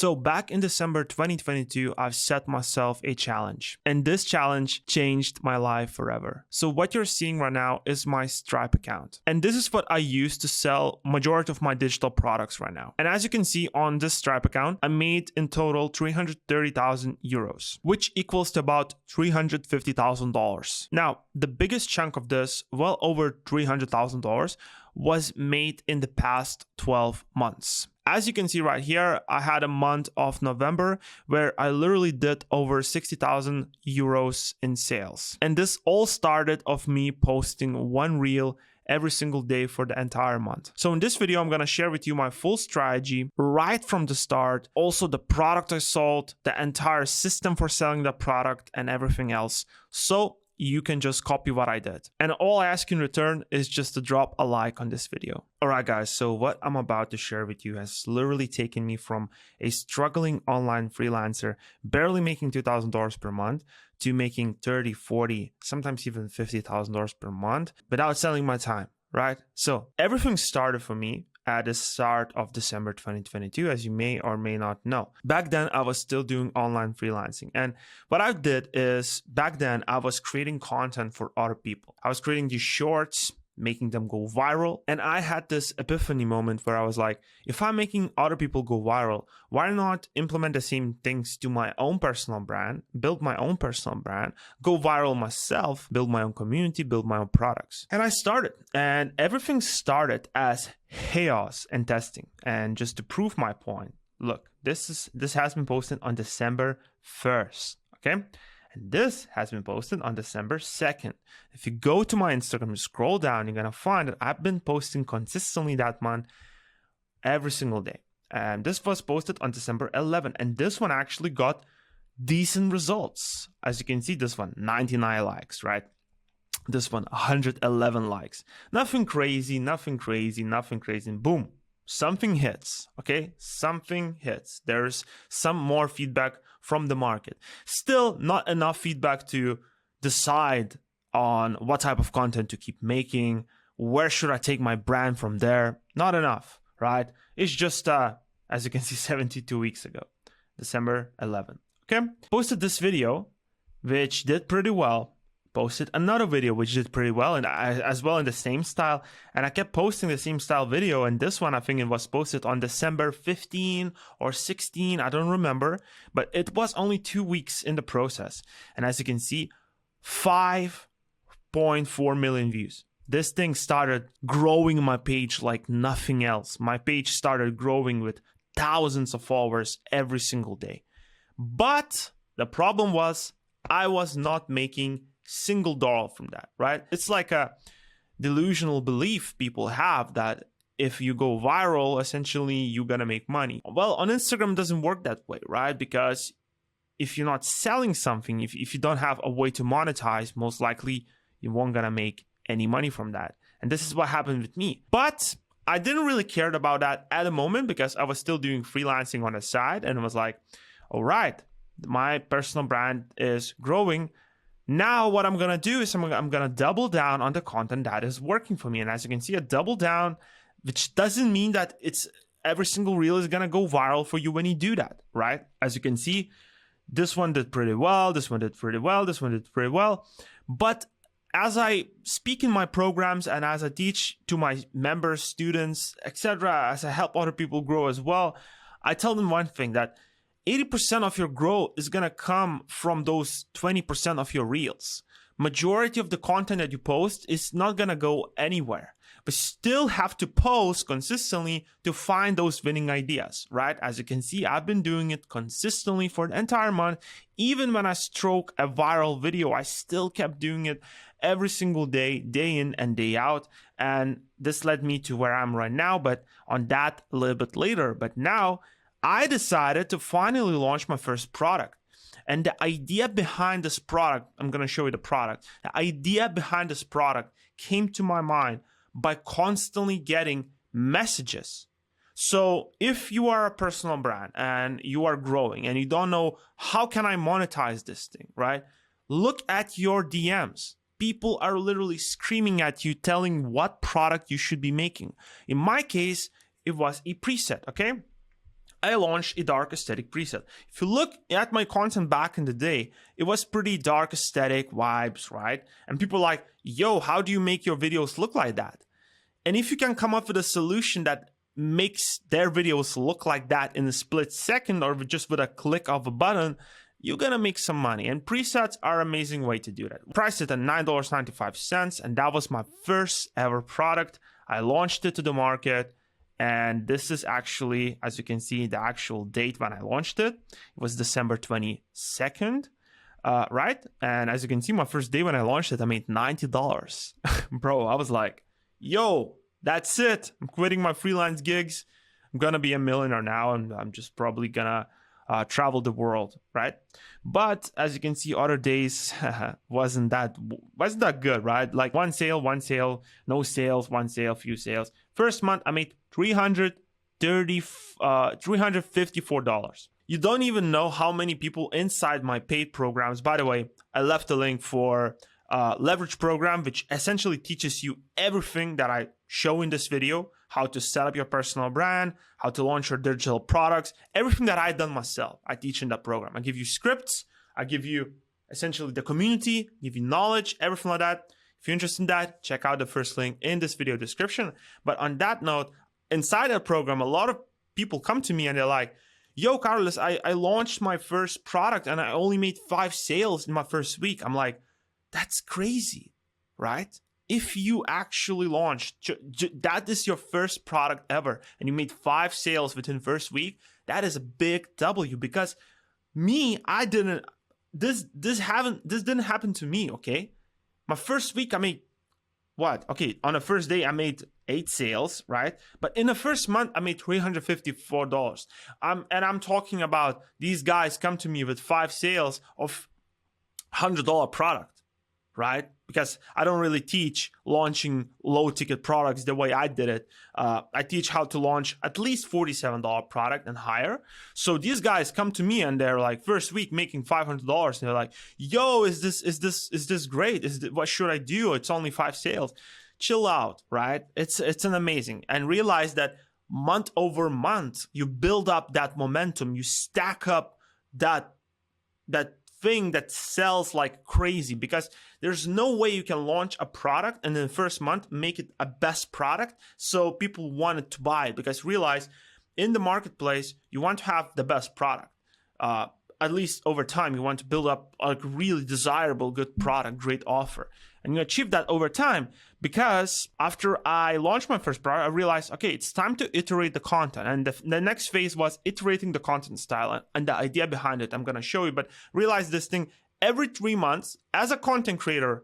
So back in December 2022, I've set myself a challenge, and this challenge changed my life forever. So what you're seeing right now is my Stripe account, and this is what I use to sell majority of my digital products right now. And as you can see on this Stripe account, I made in total 330,000 euros, which equals to about $350,000. Now, the biggest chunk of this, well over $300,000, was made in the past 12 months. As you can see right here, I had a month of November where I literally did over 60,000 euros in sales. And this all started of me posting one reel every single day for the entire month. So in this video, I'm going to share with you my full strategy right from the start, also the product I sold, the entire system for selling the product and everything else. So you can just copy what I did. And all I ask in return is just to drop a like on this video. Alright guys, so what I'm about to share with you has literally taken me from a struggling online freelancer, barely making $2,000 per month, to making $30, $40, sometimes even $50,000 per month without selling my time, right? So everything started for me at the start of December 2022, as you may or may not know. Back then, I was still doing online freelancing. And what I did is, back then, I was creating content for other people. I was creating these shorts, making them go viral. And I had this epiphany moment where I was like, if I'm making other people go viral, why not implement the same things to my own personal brand, build my own personal brand, go viral myself, build my own community, build my own products. And I started, and everything started as chaos and testing. And just to prove my point, look, this has been posted on December 1st, okay? And this has been posted on December 2nd. If you go to my Instagram and scroll down, you're going to find that I've been posting consistently that month every single day. And this was posted on December 11th. And this one actually got decent results. As you can see, this one, 99 likes, right? This one, 111 likes. Nothing crazy, nothing crazy, nothing crazy. And boom, something hits, okay? Something hits. There's some more feedback from the market. Still not enough feedback to decide on what type of content to keep making. Where should I take my brand from there? Not enough, right? It's just, as you can see, 72 weeks ago, December 11th, okay? Posted this video, which did pretty well. Posted another video which did pretty well, and as well in the same style, and I kept posting the same style video. And this one, I think it was posted on December 15 or 16, I don't remember, but it was only 2 weeks in the process. And as you can see, 5.4 million views. This thing started growing my page like nothing else. My page started growing with thousands of followers every single day. But the problem was I was not making single dollar from that, right? It's like a delusional belief people have that if you go viral, essentially you're gonna make money. Well, on Instagram it doesn't work that way, right? Because if you're not selling something, if you don't have a way to monetize, most likely you won't gonna make any money from that. And this is what happened with me. But I didn't really care about that at the moment because I was still doing freelancing on the side, and it was like, all right, my personal brand is growing. Now what I'm going to do is I'm going to double down on the content that is working for me. And as you can see, a double down, which doesn't mean that it's every single reel is going to go viral for you when you do that, right? As you can see, this one did pretty well, this one did pretty well, this one did pretty well. But as I speak in my programs and as I teach to my members, students, etc., as I help other people grow as well, I tell them one thing, that 80% of your growth is going to come from those 20% of your reels. Majority of the content that you post is not going to go anywhere, but still have to post consistently to find those winning ideas, right? As you can see, I've been doing it consistently for the entire month. Even when I stroke a viral video, I still kept doing it every single day, day in and day out. And this led me to where I'm right now, but on that a little bit later. But now I decided to finally launch my first product. And the idea behind this product, I'm going to show you the product. The idea behind this product came to my mind by constantly getting messages. So if you are a personal brand and you are growing and you don't know how can I monetize this thing, right? Look at your DMs. People are literally screaming at you, telling what product you should be making. In my case, it was a preset, okay? I launched a dark aesthetic preset. If you look at my content back in the day, it was pretty dark aesthetic vibes, right? And people are like, yo, how do you make your videos look like that? And if you can come up with a solution that makes their videos look like that in a split second or just with a click of a button, you're gonna make some money. And presets are an amazing way to do that. Priced it at $9.95, and that was my first ever product. I launched it to the market. And this is actually, as you can see, the actual date when I launched it. It was December 22nd, right? And as you can see, my first day when I launched it, I made $90. Bro, I was like, yo, that's it. I'm quitting my freelance gigs. I'm going to be a millionaire now, and I'm just probably going to travel the world, right? But as you can see, other days wasn't that good, right? Like one sale, no sales, one sale, few sales. First month, I made $354. You don't even know how many people inside my paid programs. By the way, I left a link for leverage program, which essentially teaches you everything that I show in this video, how to set up your personal brand, how to launch your digital products, everything that I've done myself, I teach in that program. I give you scripts, I give you essentially the community, give you knowledge, everything like that. If you're interested in that, check out the first link in this video description. But on that note, inside that program, a lot of people come to me and they're like, yo, Carlos, I launched my first product and I only made 5 sales in my first week. I'm like, that's crazy, right? If you actually launched, that is your first product ever, and you made 5 sales within first week, that is a big W. Because me, this didn't happen to me, okay? My first week, I made what? Okay, on the first day, I made 8 sales, right? But in the first month, I made $354. And I'm talking about these guys come to me with 5 sales of $100 product, right? Because I don't really teach launching low ticket products the way I did it. I teach how to launch at least $47 product and higher. So these guys come to me and they're like, first week making $500, and they're like, yo, is this great? What should I do? It's only 5 sales. Chill out, right? It's an amazing. And realize that month over month, you build up that momentum, you stack up that thing that sells like crazy, because there's no way you can launch a product and in the first month make it a best product so people wanted to buy it. Because realize in the marketplace, you want to have the best product. At least over time, you want to build up a really desirable, good product, great offer. And you achieve that over time, because after I launched my first product, I realized, okay, it's time to iterate the content. And the next phase was iterating the content style and the idea behind it. I'm going to show you, but realize this thing every 3 months as a content creator,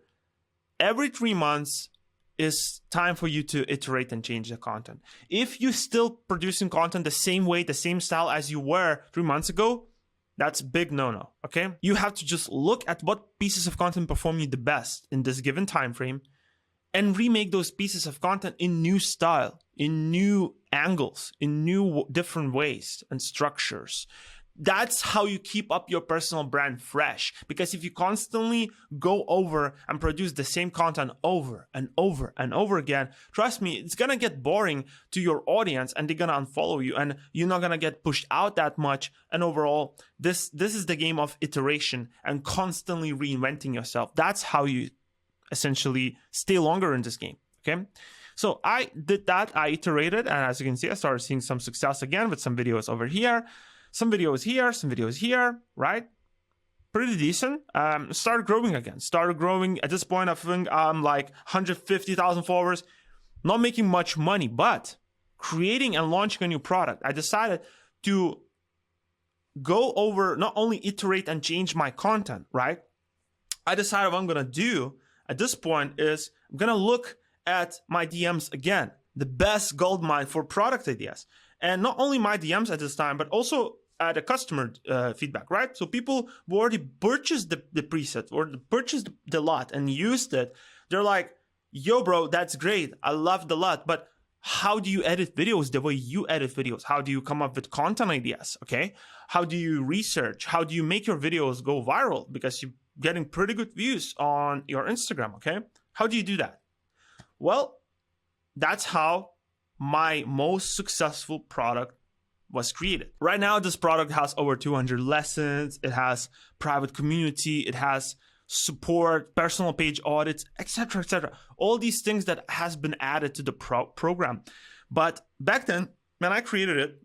every 3 months is time for you to iterate and change the content. If you're still producing content the same way, the same style as you were 3 months ago, that's big no-no, okay? You have to just look at what pieces of content perform you the best in this given time frame and remake those pieces of content in new style, in new angles, in new different ways and structures. That's how you keep up your personal brand fresh. Because if you constantly go over and produce the same content over and over and over again, trust me, it's gonna get boring to your audience and they're gonna unfollow you and you're not gonna get pushed out that much. And overall, this is the game of iteration and constantly reinventing yourself. That's how you essentially stay longer in this game, okay? So I did that, I iterated, and as you can see, I started seeing some success again with some videos over here. Some videos here, some videos here, right? Pretty decent. Started growing again. Started growing. At this point, I think I'm like 150,000 followers. Not making much money, but creating and launching a new product. I decided to go over, not only iterate and change my content, right? I decided what I'm going to do at this point is I'm going to look at my DMs again. The best gold mine for product ideas. And not only my DMs at this time, but also the customer feedback, right? So people who already purchased the preset or purchased the lot and used it, they're like, yo, bro, that's great. I love the lot. But how do you edit videos the way you edit videos? How do you come up with content ideas, okay? How do you research? How do you make your videos go viral? Because you're getting pretty good views on your Instagram, okay? How do you do that? Well, that's how my most successful product was created. Right now, this product has over 200 lessons. It has private community. It has support, personal page audits, etc., etc. All these things that has been added to the program. But back then, when I created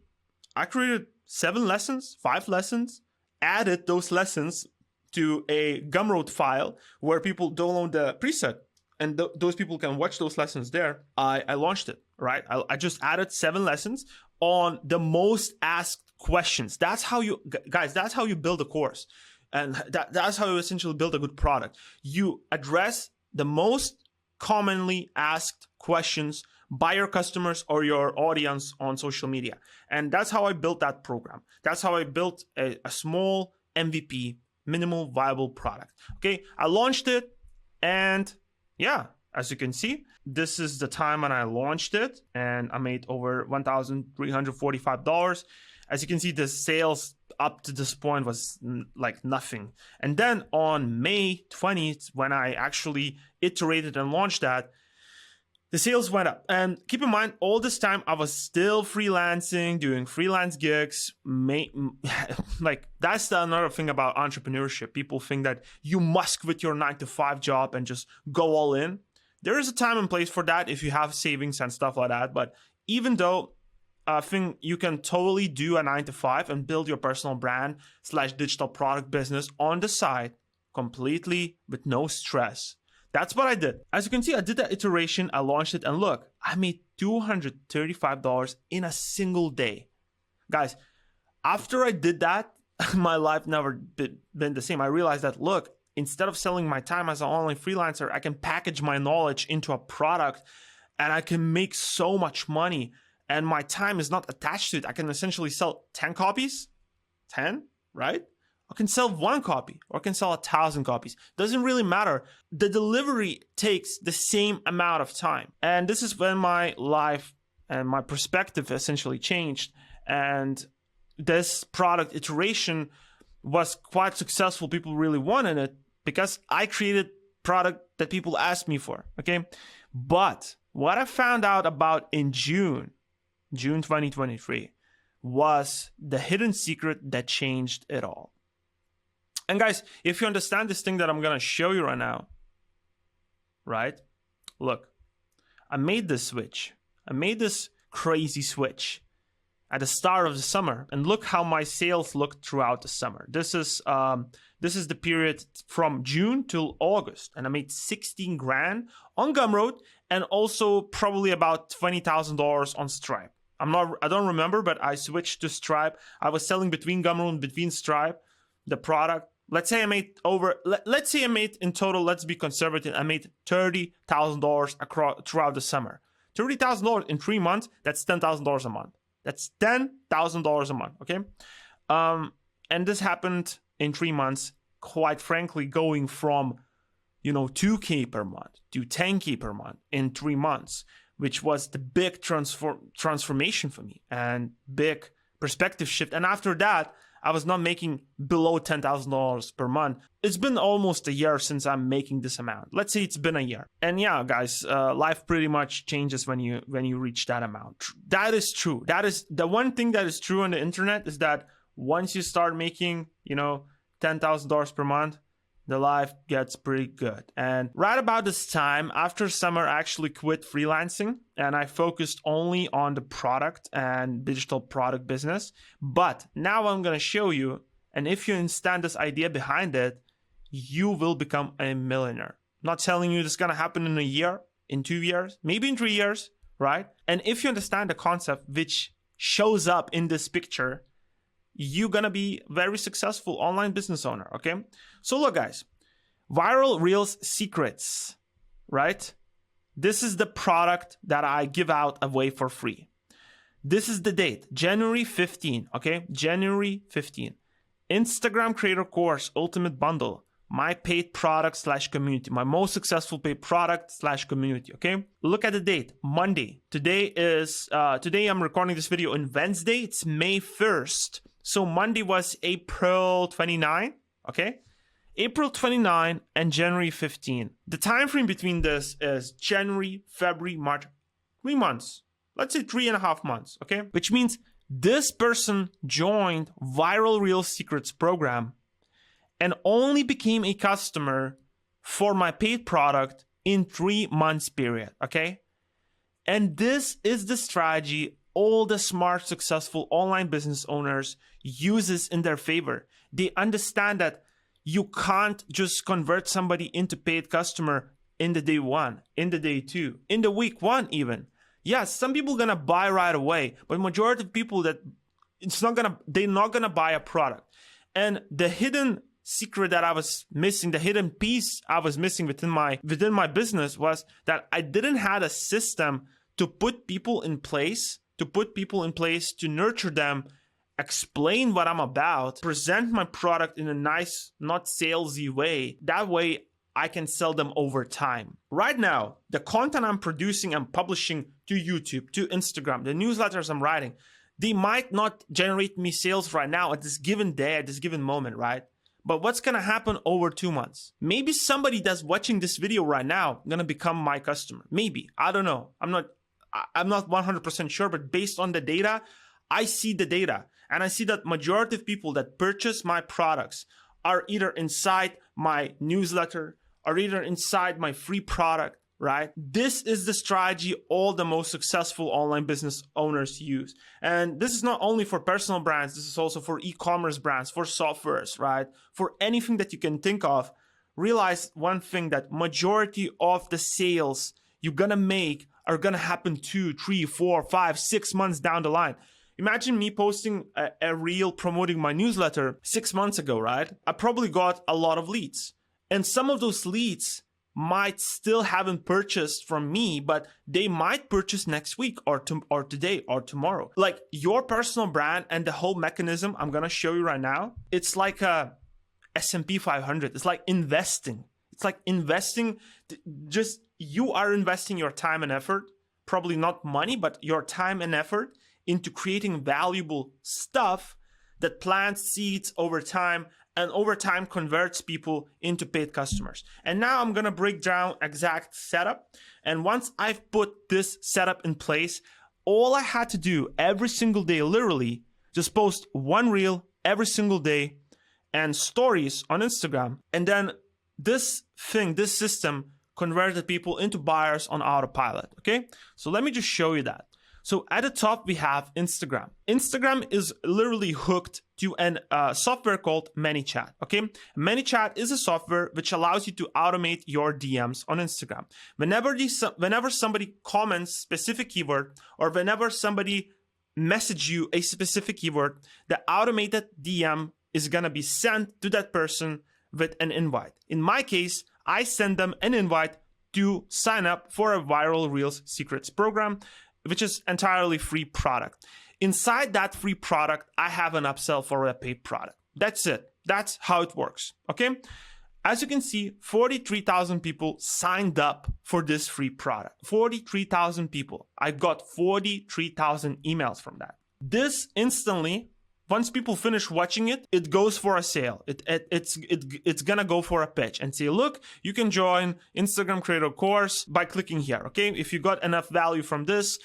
7 lessons, 5 lessons, added those lessons to a Gumroad file where people download the preset, and those people can watch those lessons there. I launched it, right? I just added 7 lessons on the most asked questions. That's how you, guys, that's how you build a course. And that's how you essentially build a good product. You address the most commonly asked questions by your customers or your audience on social media. And that's how I built that program. That's how I built a small MVP, minimal viable product. Okay, I launched it, and yeah, as you can see, this is the time when I launched it, and I made over $1,345. As you can see, the sales up to this point was like nothing. And then on May 20th, when I actually iterated and launched that, the sales went up. And keep in mind, all this time I was still freelancing, doing freelance gigs. Like, that's another thing about entrepreneurship. People think that you must quit your 9-to-5 job and just go all in. There is a time and place for that if you have savings and stuff like that. But even though I think you can totally do a 9-to-5 and build your personal brand / digital product business on the side completely with no stress. That's what I did. As you can see, I did that iteration, I launched it, and look, I made $235 in a single day. Guys, after I did that, my life never been the same. I realized that, look, instead of selling my time as an online freelancer, I can package my knowledge into a product and I can make so much money. And my time is not attached to it. I can essentially sell 10 copies, 10, right? I can sell 1 copy, or I can sell 1,000 copies. Doesn't really matter. The delivery takes the same amount of time. And this is when my life and my perspective essentially changed. And this product iteration was quite successful. People really wanted it because I created product that people asked me for, okay? But what I found out about in June 2023, was the hidden secret that changed it all. And guys, if you understand this thing that I'm going to show you right now, right? Look, I made this switch. I made this crazy switch at the start of the summer, and look how my sales looked throughout the summer. This is the period from June till August, and I made 16 grand on Gumroad, and also probably about $20,000 on Stripe. I don't remember, but I switched to Stripe. I was selling between Gumroad and between Stripe the product. Let's say I made in total, let's be conservative, I made $30,000 throughout the summer. $30,000 in 3 months, that's $10,000 a month. That's $10,000 a month, okay? And this happened in 3 months, quite frankly, going from, $2K per month to $10K per month in 3 months, which was the big transformation for me and big perspective shift. And after that, I was not making below $10,000 per month. It's been almost a year since I'm making this amount. Let's say it's been a year. And yeah, guys, life pretty much changes when you reach that amount. That is true. That is the one thing that is true on the internet, is that once you start making, $10,000 per month, the life gets pretty good. And right about this time, after summer, I actually quit freelancing and I focused only on the product and digital product business. But now I'm going to show you, and if you understand this idea behind it, you will become a millionaire. I'm not telling you this is going to happen in a year, in 2 years, maybe in 3 years, right? And if you understand the concept which shows up in this picture, you're going to be very successful online business owner, okay? So look, guys, Viral Reels Secrets, right? This is the product that I give out away for free. This is the date, January 15, okay? January 15. Instagram Creator Course Ultimate Bundle, my paid product / community, my most successful paid product / community, okay? Look at the date, Monday. Today I'm recording this video on Wednesday. It's May 1st. So Monday was April 29, okay? April 29 and January 15. The time frame between this is January, February, March, 3 months. Let's say 3.5 months, okay? Which means This person joined Viral Real Secrets program and only became a customer for my paid product in 3 months period, okay? And this is the strategy all the smart, successful online business owners uses in their favor. They understand that you can't just convert somebody into paid customer in the day 1, in the day 2, in the week 1 even. Yes, some people gonna buy right away, but majority of people they're not gonna buy a product. And the hidden secret that I was missing, the hidden piece I was missing within my business was that I didn't have a system to put people in place, to nurture them, explain what I'm about, present my product in a nice, not salesy way. That way I can sell them over time. Right now, the content I'm producing and publishing to YouTube, to Instagram, the newsletters I'm writing, they might not generate me sales right now at this given day, at this given moment, right? But what's gonna happen over 2 months? Maybe somebody that's watching this video right now gonna become my customer. Maybe, I don't know. I'm not 100% sure, but based on the data, I see the data. And I see that majority of people that purchase my products are either inside my newsletter or either inside my free product, right? This is the strategy all the most successful online business owners use. And this is not only for personal brands, this is also for e-commerce brands, for softwares, right? For anything that you can think of. Realize one thing, that majority of the sales you're gonna make are gonna happen 2, 3, 4, 5, 6 months down the line. Imagine me posting a reel promoting my newsletter 6 months ago, right? I probably got a lot of leads. And some of those leads might still haven't purchased from me, but they might purchase next week or today or tomorrow. Like your personal brand and the whole mechanism I'm gonna show you right now, it's like a S&P 500. It's like investing. It's like investing, just you are investing your time and effort, probably not money, but your time and effort into creating valuable stuff that plants seeds over time and over time converts people into paid customers. And now I'm gonna break down exact setup. And once I've put this setup in place, all I had to do every single day, literally, just post one reel every single day and stories on Instagram. And then this system converted people into buyers on autopilot, okay? So let me just show you that. So at the top, we have Instagram. Instagram is literally hooked to a software called ManyChat, okay? ManyChat is a software which allows you to automate your DMs on Instagram. Whenever somebody comments specific keyword, or whenever somebody message you a specific keyword, the automated DM is gonna be sent to that person with an invite. In my case, I send them an invite to sign up for a Viral Reels Secrets program, which is entirely free product. Inside that free product, I have an upsell for a paid product. That's it. That's how it works, okay? As you can see, 43,000 people signed up for this free product. 43,000 people. I got 43,000 emails from that. This instantly, once people finish watching it, it goes for a sale. It's gonna go for a pitch and say, look, you can join Instagram Creator Course by clicking here, okay? If you got enough value from this,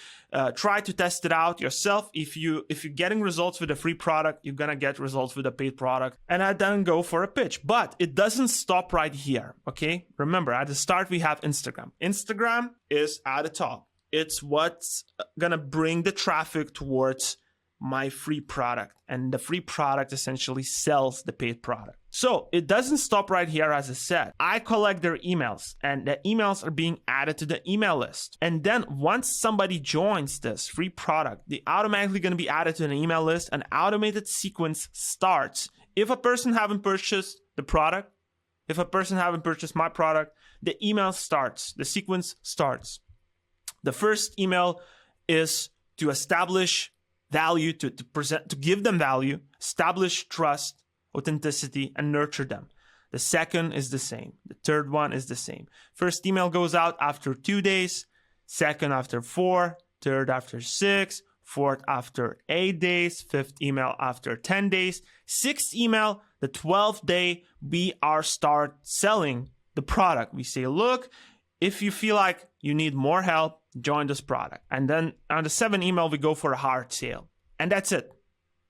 try to test it out yourself. If you're getting results with a free product, you're gonna get results with a paid product. And I then go for a pitch. But it doesn't stop right here, okay? Remember, at the start, we have Instagram. Instagram is at the top. It's what's gonna bring the traffic towards my free product, and the free product essentially sells the paid product. So it doesn't stop right here. As I said, I collect their emails, and the emails are being added to the email list. And then once somebody joins this free product, they automatically going to be added to an email list. An automated sequence starts. If a person haven't purchased the product, if a person haven't purchased my product, the email starts, the sequence starts. The first email is to establish value, to present, to give them value, establish trust, authenticity, and nurture them. The second is the same. The third one is the same. First email goes out after 2 days, second after 4, third after 6, fourth after 8 days, fifth email after 10 days, sixth email, the 12th day, we are start selling the product. We say, look, if you feel like you need more help, join this product. And then on the 7th email, we go for a hard sale. And that's it.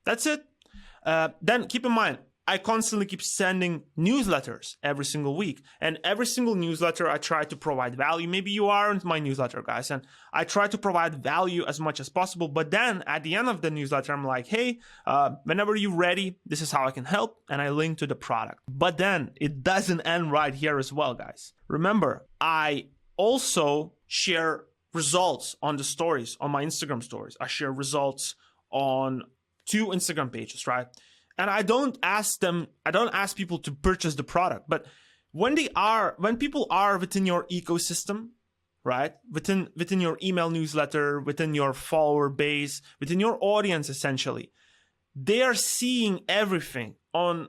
That's it. Then keep in mind, I constantly keep sending newsletters every single week. And every single newsletter, I try to provide value. Maybe you aren't my newsletter, guys. And I try to provide value as much as possible. But then at the end of the newsletter, I'm like, hey, whenever you're ready, this is how I can help. And I link to the product. But then it doesn't end right here as well, guys. Remember, I also share results on the stories, on my Instagram stories. I share results on 2 Instagram pages, right? And I don't ask people to purchase the product, but when people are within your ecosystem, right? Within your email newsletter, within your follower base, within your audience, essentially, they are seeing everything on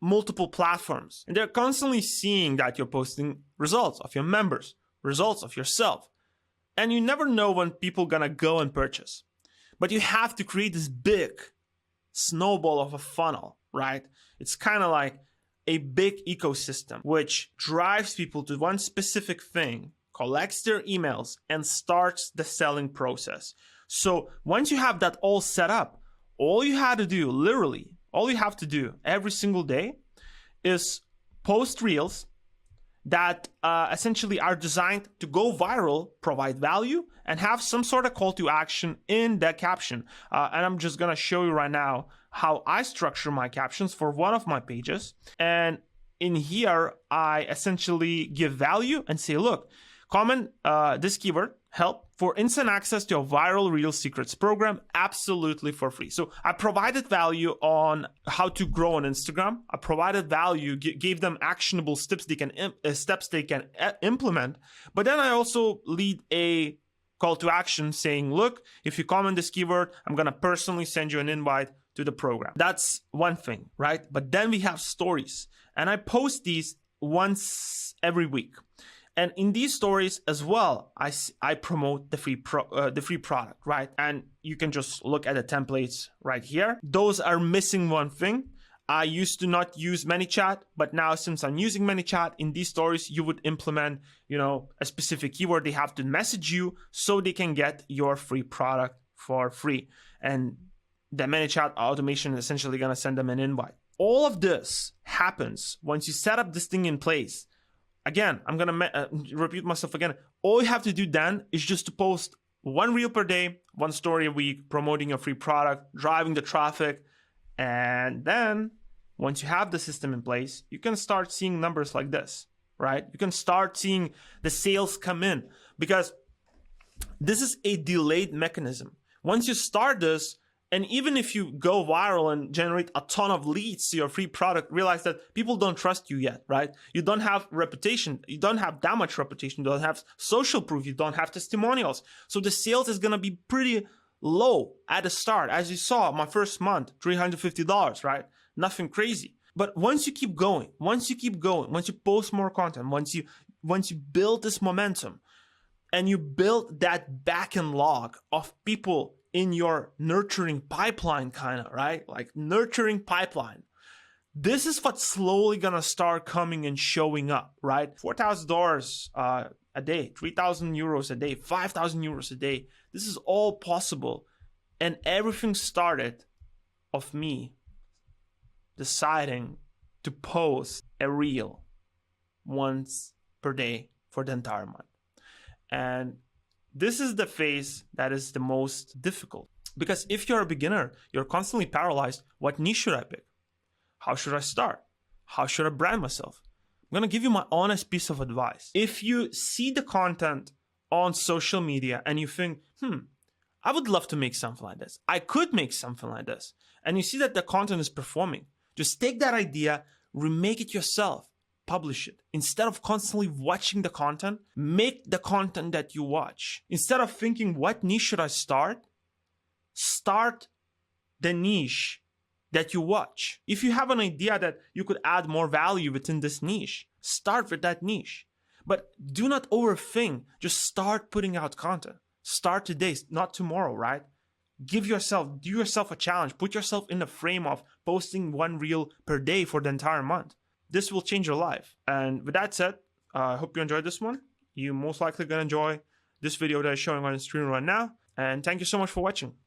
multiple platforms. And they're constantly seeing that you're posting results of your members, results of yourself. And you never know when people gonna go and purchase. But you have to create this big snowball of a funnel, right? It's kind of like a big ecosystem which drives people to one specific thing, collects their emails, and starts the selling process. So once you have that all set up, all you have to do, literally, all you have to do every single day is post reels that essentially are designed to go viral, provide value, and have some sort of call to action in the caption. And I'm just gonna show you right now how I structure my captions for one of my pages. And in here, I essentially give value and say, look, comment this keyword, help, for instant access to a viral Reel Secrets program, absolutely for free. So I provided value on how to grow on Instagram. I provided value, gave them actionable steps they can implement. But then I also lead a call to action saying, look, if you comment this keyword, I'm going to personally send you an invite to the program. That's one thing, right? But then we have stories, and I post these once every week. And in these stories as well, I promote the free product, right? And you can just look at the templates right here. Those are missing one thing. I used to not use ManyChat, but now since I'm using ManyChat, in these stories, you would implement, a specific keyword. They have to message you so they can get your free product for free. And the ManyChat automation is essentially going to send them an invite. All of this happens once you set up this thing in place. Again, I'm going to repeat myself again. All you have to do then is just to post 1 reel per day, 1 story a week, promoting your free product, driving the traffic. And then once you have the system in place, you can start seeing numbers like this, right? You can start seeing the sales come in, because this is a delayed mechanism. Once you start this, and even if you go viral and generate a ton of leads to your free product, realize that people don't trust you yet, right? You don't have reputation. You don't have that much reputation. You don't have social proof. You don't have testimonials. So the sales is going to be pretty low at the start. As you saw, my first month, $350, right? Nothing crazy. But once you keep going, once you post more content, once you build this momentum, and you build that back-end log of people in your nurturing pipeline, kind of, right? Like nurturing pipeline. This is what's slowly gonna start coming and showing up, right? $4,000 a day, 3,000 euros a day, 5,000 euros a day. This is all possible. And everything started of me deciding to post a reel once per day for the entire month. And this is the phase that is the most difficult, because if you're a beginner, you're constantly paralyzed. What niche should I pick? How should I start? How should I brand myself? I'm going to give you my honest piece of advice. If you see the content on social media and you think, I would love to make something like this. I could make something like this. And you see that the content is performing. Just take that idea, remake it yourself. Publish it. Instead of constantly watching the content, make the content that you watch. Instead of thinking, what niche should I start? Start the niche that you watch. If you have an idea that you could add more value within this niche, start with that niche. But do not overthink. Just start putting out content. Start today, not tomorrow, right? Do yourself a challenge. Put yourself in the frame of posting 1 reel per day for the entire month. This will change your life. And with that said, I hope you enjoyed this one. You're most likely going to enjoy this video that is showing on the screen right now. And thank you so much for watching.